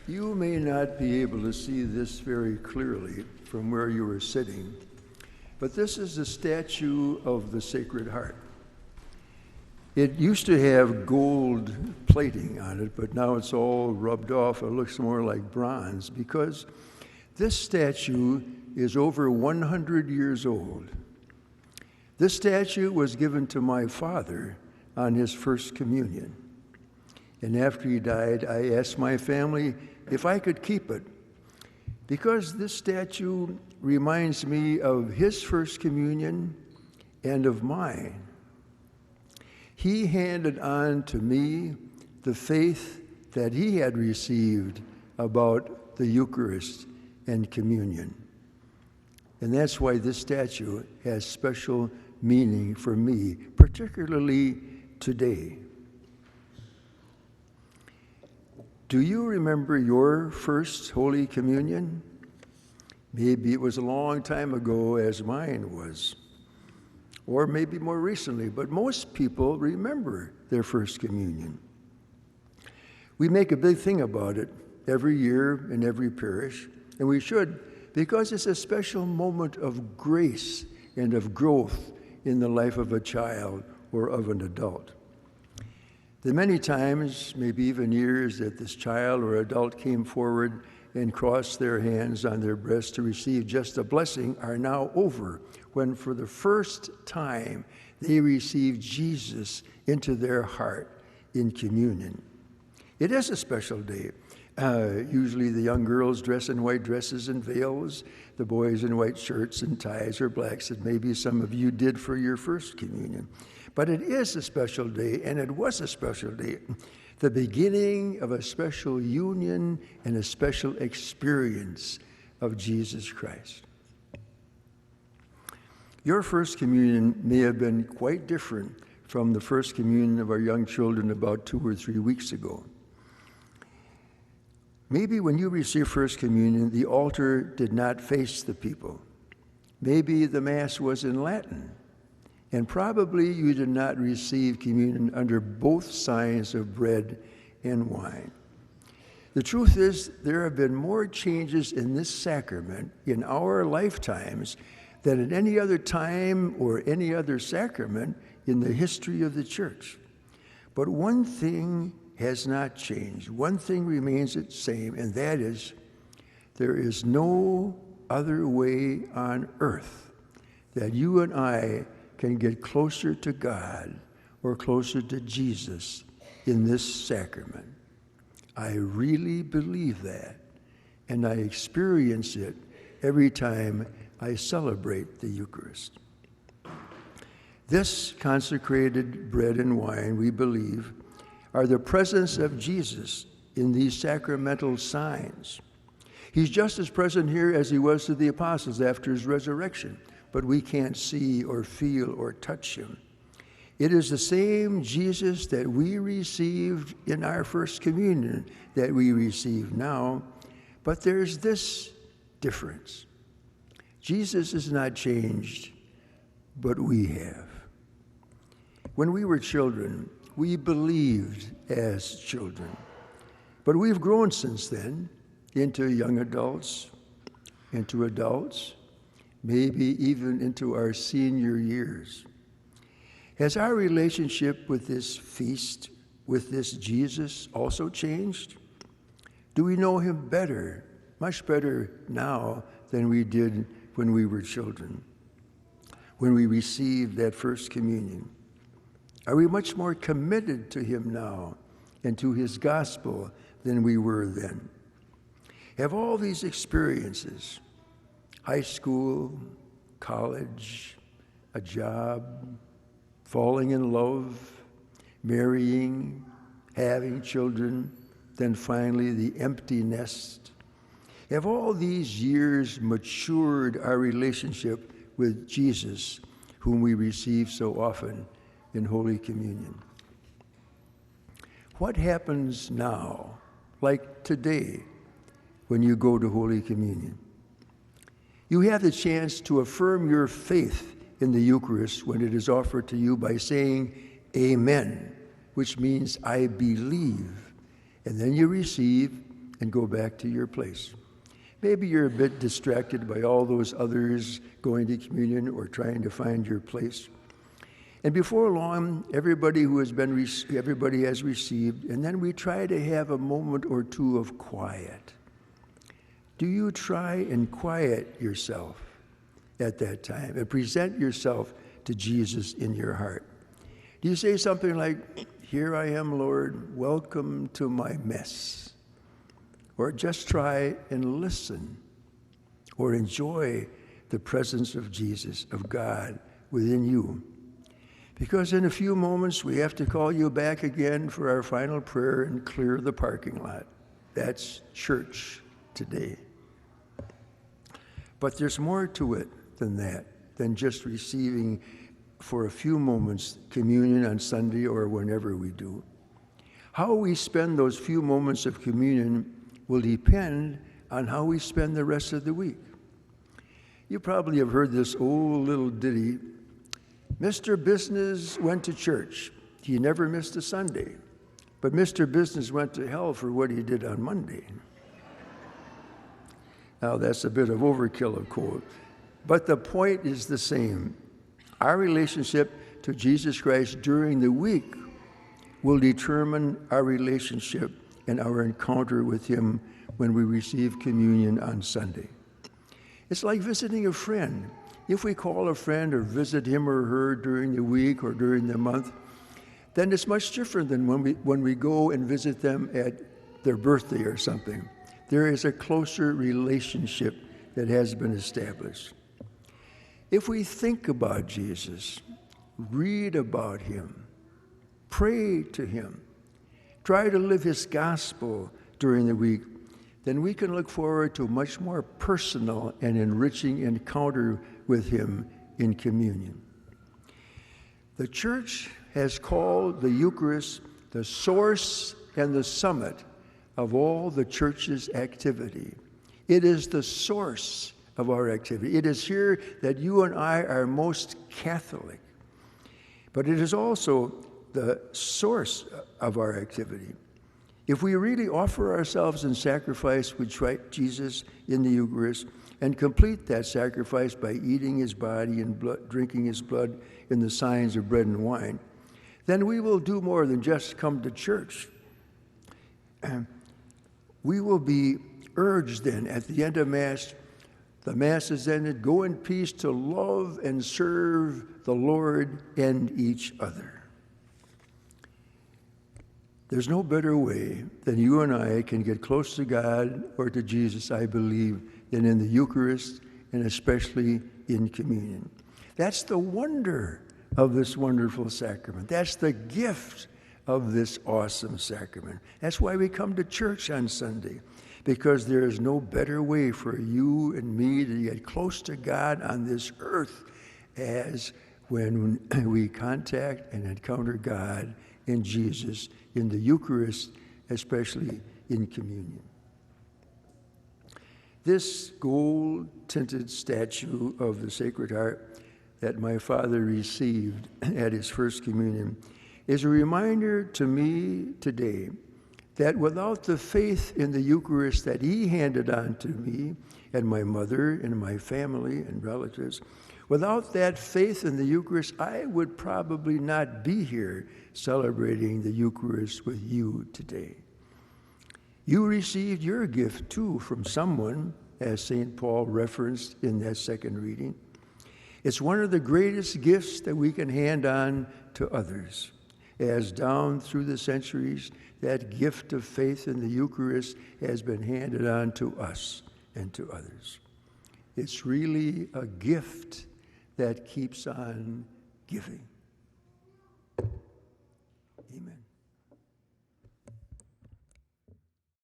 You may not be able to see this very clearly from where you are sitting, but this is a statue of the Sacred Heart. It used to have gold plating on it, but now it's all rubbed off. It looks more like bronze because this statue is over 100 years old. This statue was given to my father on his first communion. And after he died, I asked my family if I could keep it, because this statue reminds me of his first communion and of mine. He handed on to me the faith that he had received about the Eucharist and communion. And that's why this statue has special meaning for me, particularly today. Do you remember your first Holy Communion? Maybe it was a long time ago, as mine was, or maybe more recently, but most people remember their first communion. We make a big thing about it every year in every parish, and we should, because it's a special moment of grace and of growth in the life of a child or of an adult. The many times, maybe even years, that this child or adult came forward and crossed their hands on their breast to receive just a blessing are now over, when for the first time they receive Jesus into their heart in communion. It is a special day. Usually the young girls dress in white dresses and veils, the boys in white shirts and ties or blacks, that maybe some of you did for your first communion. But it is a special day, and it was a special day, the beginning of a special union and a special experience of Jesus Christ. Your first communion may have been quite different from the first communion of our young children about 2 or 3 weeks ago. Maybe when you received First Communion, the altar did not face the people. Maybe the Mass was in Latin. And probably you did not receive communion under both signs of bread and wine. The truth is, there have been more changes in this sacrament in our lifetimes than at any other time or any other sacrament in the history of the Church. But one thing has not changed. One thing remains the same, and that is there is no other way on earth that you and I can get closer to God or closer to Jesus in this sacrament. I really believe that, and I experience it every time I celebrate the Eucharist. This consecrated bread and wine, we believe, are the presence of Jesus in these sacramental signs. He's just as present here as he was to the apostles after his resurrection, but we can't see or feel or touch him. It is the same Jesus that we received in our first communion that we receive now, but there's this difference. Jesus is not changed, but we have. When we were children, we believed as children, but we've grown since then into young adults, into adults, maybe even into our senior years. Has our relationship with this feast, with this Jesus, also changed? Do we know him better, much better now than we did when we were children, when we received that first communion? Are we much more committed to him now and to his gospel than we were then? Have all these experiences, high school, college, a job, falling in love, marrying, having children, then finally the empty nest, have all these years matured our relationship with Jesus, whom we receive so often in Holy Communion? What happens now, like today, when you go to Holy Communion? You have the chance to affirm your faith in the Eucharist when it is offered to you by saying Amen, which means I believe. And then you receive and go back to your place. Maybe you're a bit distracted by all those others going to communion or trying to find your place. And before long, everybody has received, and then we try to have a moment or two of quiet. Do you try and quiet yourself at that time and present yourself to Jesus in your heart? Do you say something like, "Here I am, Lord, welcome to my mess"? Or just try and listen or enjoy the presence of Jesus, of God within you. Because in a few moments, we have to call you back again for our final prayer and clear the parking lot. That's church today. But there's more to it than that, than just receiving for a few moments communion on Sunday or whenever we do. How we spend those few moments of communion will depend on how we spend the rest of the week. You probably have heard this old little ditty, "Mr. Business went to church. He never missed a Sunday. But Mr. Business went to hell for what he did on Monday." Now, that's a bit of overkill, of course. But the point is the same. Our relationship to Jesus Christ during the week will determine our relationship and our encounter with him when we receive communion on Sunday. It's like visiting a friend. If we call a friend or visit him or her during the week or during the month, then it's much different than when we go and visit them at their birthday or something. There is a closer relationship that has been established. If we think about Jesus, read about him, pray to him, try to live his gospel during the week, then we can look forward to a much more personal and enriching encounter with him in communion. The church has called the Eucharist the source and the summit of all the church's activity. It is the source of our activity. It is here that you and I are most Catholic. But it is also the source of our activity. If we really offer ourselves in sacrifice with Jesus in the Eucharist and complete that sacrifice by eating his body and drinking his blood in the signs of bread and wine, then we will do more than just come to church. We will be urged then at the end of Mass, the Mass is ended, go in peace to love and serve the Lord and each other. There's no better way than you and I can get close to God or to Jesus, I believe, than in the Eucharist and especially in communion. That's the wonder of this wonderful sacrament. That's the gift of this awesome sacrament. That's why we come to church on Sunday, because there is no better way for you and me to get close to God on this earth as when we contact and encounter God in Jesus in the Eucharist, especially in communion. This gold-tinted statue of the Sacred Heart that my father received at his first communion is a reminder to me today that without the faith in the Eucharist that he handed on to me and my mother and my family and relatives, without that faith in the Eucharist, I would probably not be here celebrating the Eucharist with you today. You received your gift too from someone, as St. Paul referenced in that second reading. It's one of the greatest gifts that we can hand on to others, as down through the centuries, that gift of faith in the Eucharist has been handed on to us and to others. It's really a gift that keeps on giving. Amen.